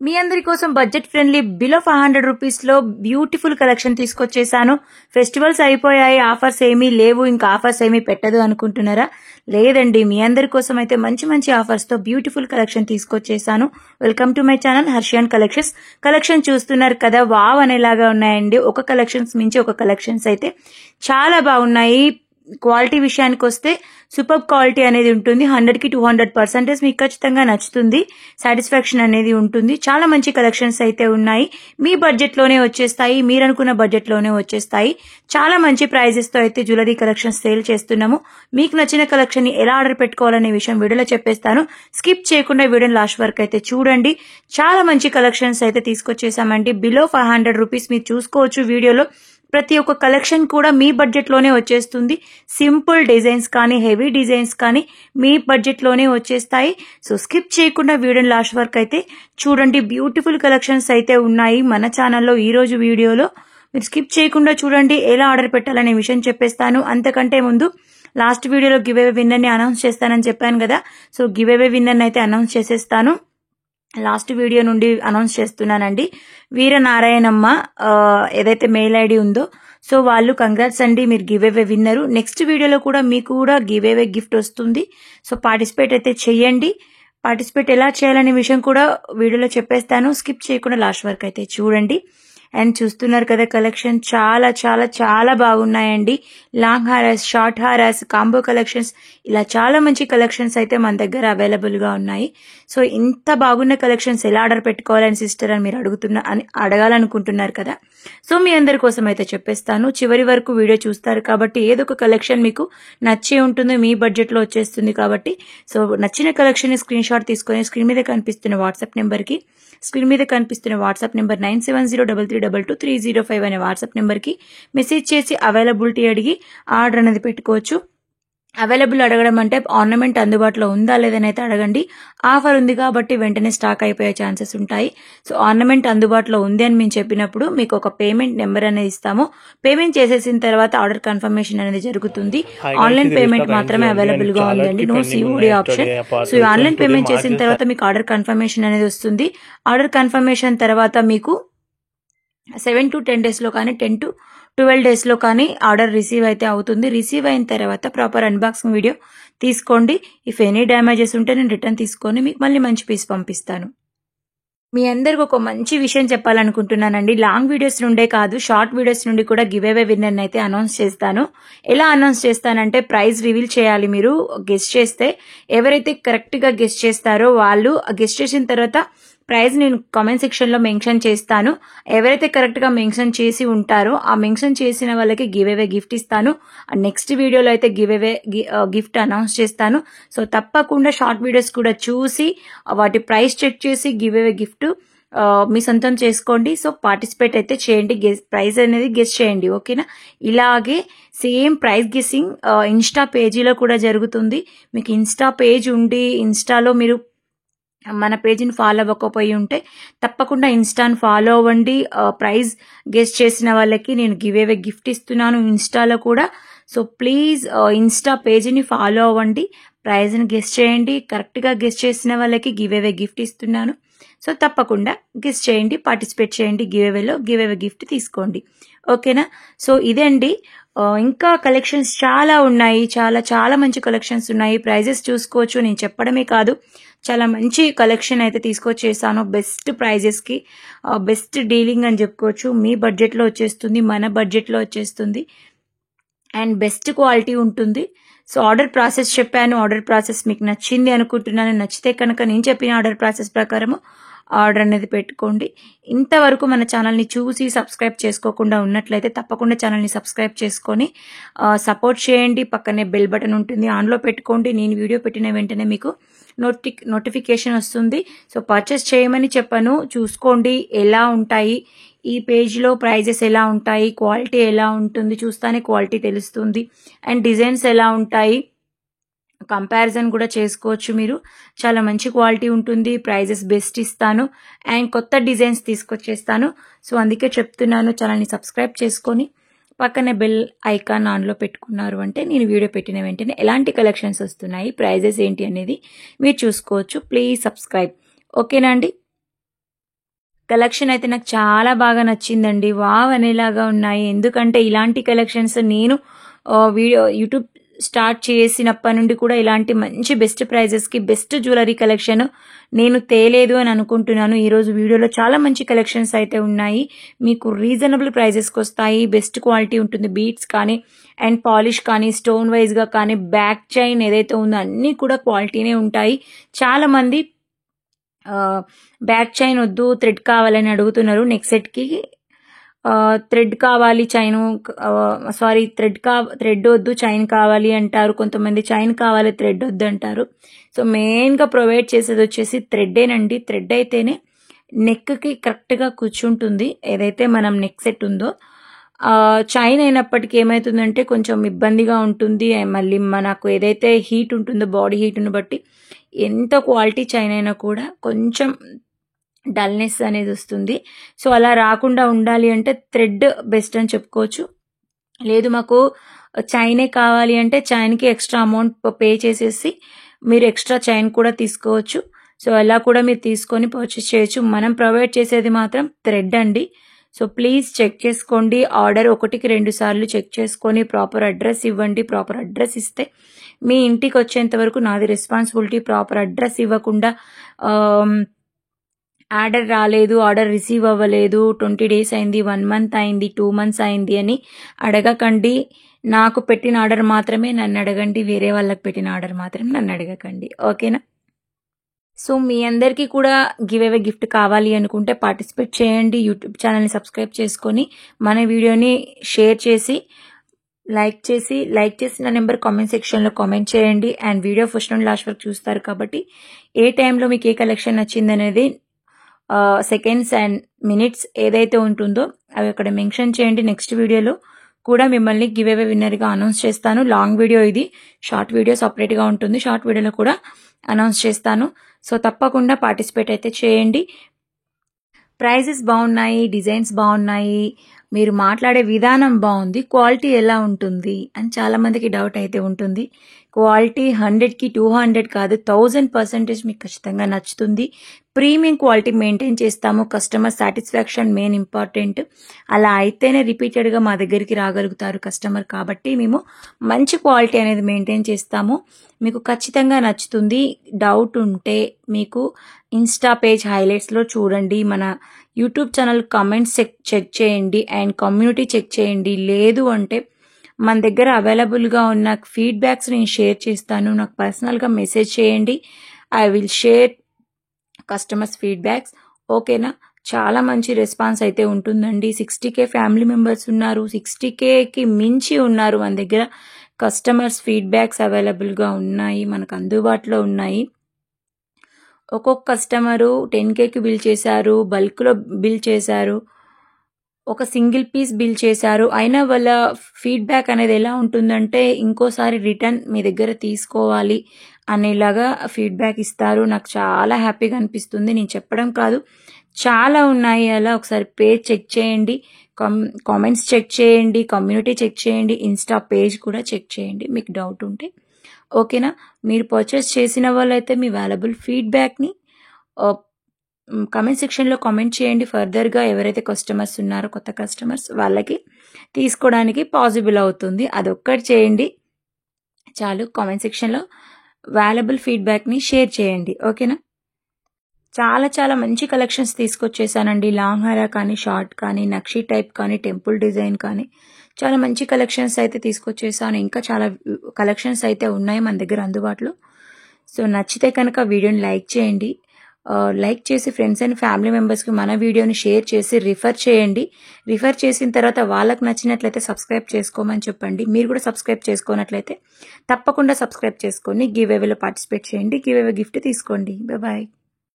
మీ అందరి కోసం budget friendly below 500 rupees లో బ్యూటిఫుల్ కలెక్షన్ తీసుకొచ్చేసాను. ఫెస్టివల్స్ అయిపోయాయి, ఆఫర్స్ ఏమీ లేవు, ఇంకా ఆఫర్స్ ఏమీ పెట్టదు అనుకుంటున్నారా? లేదండి, మీ అందరి కోసం అయితే మంచి మంచి ఆఫర్స్ తో బ్యూటిఫుల్ కలెక్షన్ తీసుకొచ్చేసాను. Welcome to my channel Harshiyan collections. Collection చూస్తున్నారు కదా, వావ్ అనేలాగా ఉన్నాయండి. ఒక కలెక్షన్స్ మించి ఒక కలెక్షన్స్ అయితే చాలా బాగున్నాయి. క్వాలిటీ విషయానికి వస్తే సూపర్ క్వాలిటీ అనేది ఉంటుంది. 100కి 200% మీకు ఖచ్చితంగా నచ్చుతుంది. సాటిస్ఫాక్షన్ అనేది ఉంటుంది. చాలా మంచి కలెక్షన్స్ అయితే ఉన్నాయి. మీ బడ్జెట్ లోనే వచ్చేస్తాయి, మీరు అనుకున్న బడ్జెట్ లోనే వచ్చేస్తాయి. చాలా మంచి ప్రైజెస్ తో అయితే జ్యువెలరీ కలెక్షన్స్ సేల్ చేస్తున్నాము. మీకు నచ్చిన కలెక్షన్ ని ఎలా ఆర్డర్ పెట్టుకోవాలనే విషయం వీడియోలో చెప్పేస్తాను. స్కిప్ చేయకుండా వీడియోని లాస్ట్ వరకు అయితే చూడండి. చాలా మంచి కలెక్షన్స్ అయితే తీసుకొచ్చేసామండి. బిలో 500 రూపీస్ మీరు చూసుకోవచ్చు వీడియోలో. ప్రతి ఒక్క కలెక్షన్ కూడా మీ బడ్జెట్ లోనే వచ్చేస్తుంది. సింపుల్ డిజైన్స్ కానీ హెవీ డిజైన్స్ కానీ మీ బడ్జెట్ లోనే వచ్చేస్తాయి. సో స్కిప్ చేయకుండా వీడియోని లాస్ట్ వరకు అయితే చూడండి. బ్యూటిఫుల్ కలెక్షన్స్ అయితే ఉన్నాయి మన ఛానల్లో. ఈ రోజు వీడియోలో మీరు స్కిప్ చేయకుండా చూడండి. ఎలా ఆర్డర్ పెట్టాలనే విషయం చెప్పేస్తాను. అంతకంటే ముందు లాస్ట్ వీడియోలో గివ్ అవే విన్నర్ ని అనౌన్స్ చేస్తానని చెప్పాను కదా. సో గివ్ అవే విన్నర్ అయితే అనౌన్స్ చేసేస్తాను. లాస్ట్ వీడియో నుండి అనౌన్స్ చేస్తున్నానండి. వీరనారాయణమ్మ ఏదైతే మెయిల్ ఐడి ఉందో సో వాళ్ళు కంగ్రాట్స్ అండి, మీరు గివ్ అవే విన్నరు. నెక్స్ట్ వీడియోలో కూడా మీకు కూడా గివ్ అవే గిఫ్ట్ వస్తుంది. సో పార్టిసిపేట్ అయితే చెయ్యండి. పార్టిసిపేట్ ఎలా చేయాలనే విషయం కూడా వీడియోలో చెప్పేస్తాను. స్కిప్ చేయకుండా లాస్ట్ వరకు అయితే చూడండి. అండ్ చూస్తున్నారు కదా, కలెక్షన్ చాలా చాలా చాలా బాగున్నాయండి. Long harass, short harass, combo collections, ఇలా చాలా మంచి కలెక్షన్స్ అయితే మన దగ్గర అవైలబుల్ గా ఉన్నాయి. సో ఇంత బాగున్న కలెక్షన్స్ ఎలా ఆర్డర్ పెట్టుకోవాలని సిస్టర్ అని మీరు అడగాలనుకుంటున్నారు కదా. సో మీ అందరి కోసం అయితే చెప్పేస్తాను. చివరి వరకు వీడియో చూస్తారు కాబట్టి ఏదో ఒక కలెక్షన్ మీకు నచ్చే ఉంటుంది, మీ బడ్జెట్ లో వచ్చేస్తుంది కాబట్టి. సో నచ్చిన కలెక్షన్ ని స్క్రీన్ షాట్ తీసుకొని స్క్రీన్ మీద కనిపిస్తున్న వాట్సాప్ నెంబర్ 9703322305 అనే వాట్సాప్ నెంబర్ కి మెసేజ్ చేసి అవైలబిలిటీ అడిగి ఆర్డర్ అనేది పెట్టుకోవచ్చు. అవైలబుల్ అడగడం అంటే ఆర్నమెంట్ అందుబాటులో ఉందా లేదని అయితే అడగండి. ఆఫర్ ఉంది కాబట్టి వెంటనే స్టాక్ అయిపోయే ఛాన్సెస్ ఉంటాయి. సో ఆర్నమెంట్ అందుబాటులో ఉంది అని మేము చెప్పినప్పుడు మీకు ఒక పేమెంట్ నెంబర్ అనేది ఇస్తాము. పేమెంట్ చేసేసిన తర్వాత ఆర్డర్ కన్ఫర్మేషన్ అనేది జరుగుతుంది. ఆన్లైన్ పేమెంట్ మాత్రమే అవైలబుల్ గా ఉందండి, no COD option. So online payment చేసిన తర్వాత మీకు ఆర్డర్ కన్ఫర్మేషన్ అనేది వస్తుంది. ఆర్డర్ కన్ఫర్మేషన్ తర్వాత మీకు 7 to 10 days లో కానీ 10 to 12 days లో కానీ ఆర్డర్ రిసీవ్ అయితే అవుతుంది. రిసీవ్ అయిన తర్వాత ప్రాపర్ అన్బాక్సింగ్ వీడియో తీసుకోండి. ఇఫ్ ఎనీ డ్యామేజెస్ ఉంటే నేను రిటర్న్ తీసుకొని మీకు మళ్ళీ మంచి పీస్ పంపిస్తాను. మీ అందరికి ఒక మంచి విషయం చెప్పాలనుకుంటున్నానండి. లాంగ్ వీడియోస్ నుండే కాదు, షార్ట్ వీడియోస్ నుండి కూడా గివ్ అవే విన్నర్ అయితే అనౌన్స్ చేస్తాను. ఎలా అనౌన్స్ చేస్తానంటే ప్రైజ్ రివీల్ చేయాలి. మీరు గెస్ట్ చేస్తే ఎవరైతే కరెక్ట్ గా గెస్ట్ చేస్తారో వాళ్ళు గెస్ట్ చేసిన తర్వాత ప్రైజ్ నేను కామెంట్ సెక్షన్ లో మెన్షన్ చేస్తాను. ఎవరైతే కరెక్ట్ గా మెన్షన్ చేసి ఉంటారో ఆ మెన్షన్ చేసిన వాళ్ళకి గివ్ అవే గిఫ్ట్ ఇస్తాను. నెక్స్ట్ వీడియోలో అయితే గివ్ అవే గిఫ్ట్ అనౌన్స్ చేస్తాను. సో తప్పకుండా షార్ట్ వీడియోస్ కూడా చూసి వాటి ప్రైస్ చెక్ చేసి గివ్ అవే గిఫ్ట్ మీ సొంతం చేసుకోండి. సో పార్టిసిపేట్ అయితే చేయండి, ప్రైజ్ అనేది గెస్ట్ చేయండి, ఓకేనా. ఇలాగే సేమ్ ప్రైజ్ గెస్సింగ్ ఇన్స్టా పేజీలో కూడా జరుగుతుంది. మీకు ఇన్స్టా పేజ్ ఉండి ఇన్స్టాలో మీరు మన పేజీని ఫాలో అవ్వకపోయి ఉంటే తప్పకుండా ఇన్స్టాని ఫాలో అవ్వండి. ప్రైజ్ గెస్ట్ చేసిన వాళ్ళకి నేను గివ్ అవే గిఫ్ట్ ఇస్తున్నాను ఇన్స్టాలో కూడా. సో ప్లీజ్ ఇన్స్టా పేజీని ఫాలో అవ్వండి, ప్రైజ్ని గెస్ట్ చేయండి. కరెక్ట్గా గెస్ట్ చేసిన వాళ్ళకి గివ్ అవే గిఫ్ట్ ఇస్తున్నాను. సో తప్పకుండా గెస్ట్ చేయండి, పార్టిసిపేట్ చేయండి. గివ్ అవే గిఫ్ట్ తీసుకోండి, ఓకేనా. సో ఇదండి. ఇంకా కలెక్షన్స్ చాలా ఉన్నాయి, చాలా చాలా మంచి కలెక్షన్స్ ఉన్నాయి. ప్రైజెస్ చూసుకోవచ్చు, నేను చెప్పడమే కాదు చాలా మంచి కలెక్షన్ అయితే తీసుకొచ్చేసాను. బెస్ట్ ప్రైజెస్ కి బెస్ట్ డీలింగ్ అని చెప్పుకోవచ్చు. మీ బడ్జెట్ లో వచ్చేస్తుంది, మన బడ్జెట్ లో వచ్చేస్తుంది అండ్ బెస్ట్ క్వాలిటీ ఉంటుంది. సో ఆర్డర్ ప్రాసెస్ చెప్పాను. ఆర్డర్ ప్రాసెస్ మీకు నచ్చింది అనుకుంటున్నాను. నచ్చితే కనుక నేను చెప్పిన ఆర్డర్ ప్రాసెస్ ప్రకారము ఆర్డర్ అనేది పెట్టుకోండి. ఇంతవరకు మన ఛానల్ని చూసి సబ్స్క్రైబ్ చేసుకోకుండా ఉన్నట్లయితే తప్పకుండా ఛానల్ని సబ్స్క్రైబ్ చేసుకొని సపోర్ట్ చేయండి. పక్కనే బెల్ బటన్ ఉంటుంది, ఆన్లో పెట్టుకోండి. నేను వీడియో పెట్టిన వెంటనే మీకు నోటిఫికేషన్ వస్తుంది. సో పర్చేస్ చేయమని చెప్పను, చూసుకోండి ఎలా ఉంటాయి. ఈ పేజ్లో ప్రైజెస్ ఎలా ఉంటాయి, క్వాలిటీ ఎలా ఉంటుంది చూస్తానే క్వాలిటీ తెలుస్తుంది. అండ్ డిజైన్స్ ఎలా ఉంటాయి కంపారిజన్ కూడా చేసుకోవచ్చు మీరు. చాలా మంచి క్వాలిటీ ఉంటుంది, ప్రైజెస్ బెస్ట్ ఇస్తాను అండ్ కొత్త డిజైన్స్ తీసుకొచ్చేస్తాను. సో అందుకే చెప్తున్నాను, ఛానల్ని సబ్స్క్రైబ్ చేసుకొని పక్కనే బెల్ ఐకాన్ ఆన్లో పెట్టుకున్నారు అంటే నేను వీడియో పెట్టిన వెంటనే ఎలాంటి కలెక్షన్స్ వస్తున్నాయి, ప్రైజెస్ ఏంటి అనేది మీరు చూసుకోవచ్చు. ప్లీజ్ సబ్స్క్రైబ్, ఓకేనా అండి. కలెక్షన్ అయితే నాకు చాలా బాగా నచ్చిందండి. వావ్ అనేలాగా ఉన్నాయి. ఎందుకంటే ఇలాంటి కలెక్షన్స్ నేను యూట్యూబ్ స్టార్ట్ చేసినప్పటి నుండి కూడా ఇలాంటి మంచి బెస్ట్ ప్రైజెస్కి బెస్ట్ జ్యువెలరీ కలెక్షన్ నేను తేలేదు అని అనుకుంటున్నాను. ఈరోజు వీడియోలో చాలా మంచి కలెక్షన్స్ అయితే ఉన్నాయి. మీకు రీజనబుల్ ప్రైజెస్కి వస్తాయి. బెస్ట్ క్వాలిటీ ఉంటుంది. బీడ్స్ కానీ అండ్ పాలిష్ కానీ స్టోన్ వైజ్గా కానీ బ్యాక్ చైన్ ఏదైతే ఉందో అన్నీ కూడా క్వాలిటీనే ఉంటాయి. చాలామంది బ్యాక్ చైన్ వద్దు థ్రెడ్ కావాలని అడుగుతున్నారు. నెక్ సెట్కి థ్రెడ్ కావాలి చైన్ థ్రెడ్ వద్దు చైన్ కావాలి అంటారు. కొంతమంది చైన్ కావాలి థ్రెడ్ వద్దు అంటారు. సో మెయిన్గా ప్రొవైడ్ చేసేది వచ్చేసి థ్రెడ్డేనండి. థ్రెడ్ అయితేనే నెక్కి కరెక్ట్గా కూర్చుంటుంది ఏదైతే మనం నెక్ సెట్ ఉందో. చైన్ అయినప్పటికీ ఏమవుతుందంటే కొంచెం ఇబ్బందిగా ఉంటుంది. మళ్ళీ మనకు ఏదైతే హీట్ ఉంటుందో బాడీ హీట్ను బట్టి ఎంత క్వాలిటీ చైన్ అయినా కూడా కొంచెం డల్నెస్ అనేది వస్తుంది. సో అలా రాకుండా ఉండాలి అంటే థ్రెడ్ బెస్ట్ అని చెప్పుకోవచ్చు. లేదు మాకు చైనే కావాలి అంటే చైన్కి ఎక్స్ట్రా అమౌంట్ పే చేసేసి మీరు ఎక్స్ట్రా చైన్ కూడా తీసుకోవచ్చు. సో అలా కూడా మీరు తీసుకొని పర్చేస్ చేయొచ్చు. మనం ప్రొవైడ్ చేసేది మాత్రం థ్రెడ్ అండి. సో ప్లీజ్ చెక్ చేసుకోండి. ఆర్డర్ 1-2 సార్లు చెక్ చేసుకొని ప్రాపర్ అడ్రస్ ఇవ్వండి. ప్రాపర్ అడ్రస్ ఇస్తే మీ ఇంటికి వచ్చేంత వరకు నాది రెస్పాన్సిబిలిటీ. ప్రాపర్ అడ్రస్ ఇవ్వకుండా ఆర్డర్ రాలేదు, ఆర్డర్ రిసీవ్ అవ్వలేదు, 20 days అయింది, 1 month అయింది, 2 months అయింది అని అడగకండి. నాకు పెట్టిన ఆర్డర్ మాత్రమే నన్ను అడగండి. వేరే వాళ్ళకి పెట్టిన ఆర్డర్ మాత్రం నన్ను అడగకండి. ఓకేనా? సో మీ అందరికీ కూడా గివ్ అవే గిఫ్ట్ కావాలి అనుకుంటే పార్టిసిపేట్ చేయండి. యూట్యూబ్ ఛానల్ని సబ్స్క్రైబ్ చేసుకొని మన వీడియోని షేర్ చేసి లైక్ చేసి నా నెంబర్ కామెంట్ సెక్షన్లో కామెంట్ చేయండి. అండ్ వీడియో ఫస్ట్ నుండి లాస్ట్ వరకు చూస్తారు కాబట్టి ఏ టైంలో మీకు ఏ కలెక్షన్ నచ్చింది అనేది సెకండ్స్ అండ్ మినిట్స్ ఏదైతే ఉంటుందో అవి అక్కడ మెన్షన్ చేయండి. నెక్స్ట్ వీడియోలో కూడా మిమ్మల్ని గివ్ అవే విన్నర్గా అనౌన్స్ చేస్తాను. లాంగ్ వీడియో ఇది, షార్ట్ వీడియో సపరేట్గా ఉంటుంది. షార్ట్ వీడియోలో కూడా అనౌన్స్ చేస్తాను. సో తప్పకుండా పార్టిసిపేట్ అయితే చేయండి. ప్రైజెస్ బాగున్నాయి, డిజైన్స్ బాగున్నాయి, మీరు మాట్లాడే విధానం బాగుంది, క్వాలిటీ ఎలా ఉంటుంది అని చాలామందికి డౌట్ అయితే ఉంటుంది. క్వాలిటీ 100కి 200 కాదు, 1000% మీకు ఖచ్చితంగా నచ్చుతుంది. ప్రీమియం క్వాలిటీ మెయింటైన్ చేస్తాము. Customer satisfaction main important. అలా అయితేనే రిపీటెడ్గా మా దగ్గరికి రాగలుగుతారు కస్టమర్. కాబట్టి మేము మంచి క్వాలిటీ అనేది మెయింటైన్ చేస్తాము. మీకు ఖచ్చితంగా నచ్చుతుంది. డౌట్ ఉంటే మీకు ఇన్స్టా పేజ్ హైలైట్స్లో చూడండి. మన యూట్యూబ్ ఛానల్ కమెంట్స్ చెక్ చేయండి అండ్ కమ్యూనిటీ చెక్ చేయండి. లేదు అంటే మన దగ్గర అవైలబుల్గా ఉన్న ఫీడ్బ్యాక్స్ నేను షేర్ చేస్తాను. నాకు పర్సనల్గా మెసేజ్ చేయండి. I will share customers feedbacks. ఓకేనా? చాలా మంచి రెస్పాన్స్ అయితే ఉంటుందండి. 60K ఫ్యామిలీ మెంబర్స్ ఉన్నారు, 60Kకి మించి ఉన్నారు. మన దగ్గర కస్టమర్స్ ఫీడ్బ్యాక్స్ అవైలబుల్గా ఉన్నాయి, మనకు అందుబాటులో ఉన్నాయి. ఒక్కొక్క కస్టమరు 10Kకి బిల్ చేశారు, బల్క్లో బిల్ చేశారు, ఒక సింగిల్ పీస్ బిల్ చేశారు. అయినా వాళ్ళ ఫీడ్బ్యాక్ అనేది ఎలా ఉంటుందంటే ఇంకోసారి రిటర్న్ మీ దగ్గర తీసుకోవాలి అనేలాగా ఫీడ్బ్యాక్ ఇస్తారు. నాకు చాలా హ్యాపీగా అనిపిస్తుంది. నేను చెప్పడం కాదు, చాలా ఉన్నాయి అలా. ఒకసారి పేజ్ చెక్ చేయండి, కామెంట్స్ చెక్ చేయండి, కమ్యూనిటీ చెక్ చేయండి, ఇన్స్టా పేజ్ కూడా చెక్ చేయండి మీకు డౌట్ ఉంటే. ఓకేనా? మీరు పర్చేస్ చేసిన వాళ్ళైతే మీ వాల్యుబుల్ ఫీడ్బ్యాక్ని కామెంట్ సెక్షన్లో కామెంట్ చేయండి. ఫర్దర్గా ఎవరైతే కస్టమర్స్ ఉన్నారో కొత్త కస్టమర్స్ వాళ్ళకి తీసుకోవడానికి పాసిబుల్ అవుతుంది. అదొక్కటి చేయండి చాలు. కామెంట్ సెక్షన్లో వాల్యుబుల్ ఫీడ్బ్యాక్ని షేర్ చేయండి. ఓకేనా? చాలా చాలా మంచి కలెక్షన్స్ తీసుకొచ్చేసానండి. లాంగ్ హారా కానీ, షార్ట్ కానీ, నక్షి టైప్ కానీ, టెంపుల్ డిజైన్ కానీ చాలా మంచి కలెక్షన్స్ అయితే తీసుకొచ్చేసాను. ఇంకా చాలా కలెక్షన్స్ అయితే ఉన్నాయి మన దగ్గర అందుబాటులో. సో నచ్చితే కనుక వీడియోని లైక్ చేయండి. లైక్ చేసి ఫ్రెండ్స్ అండ్ ఫ్యామిలీ మెంబర్స్కి మన వీడియోని షేర్ చేసి రిఫర్ చేయండి. రిఫర్ చేసిన తర్వాత వాళ్ళకి నచ్చినట్లయితే సబ్స్క్రైబ్ చేసుకోమని చెప్పండి. మీరు కూడా సబ్స్క్రైబ్ చేసుకోనట్లయితే తప్పకుండా సబ్స్క్రైబ్ చేసుకొని గివ్ అవేలో పార్టిసిపేట్ చేయండి. గివ్ అవే గిఫ్ట్ తీసుకోండి. బాయ్.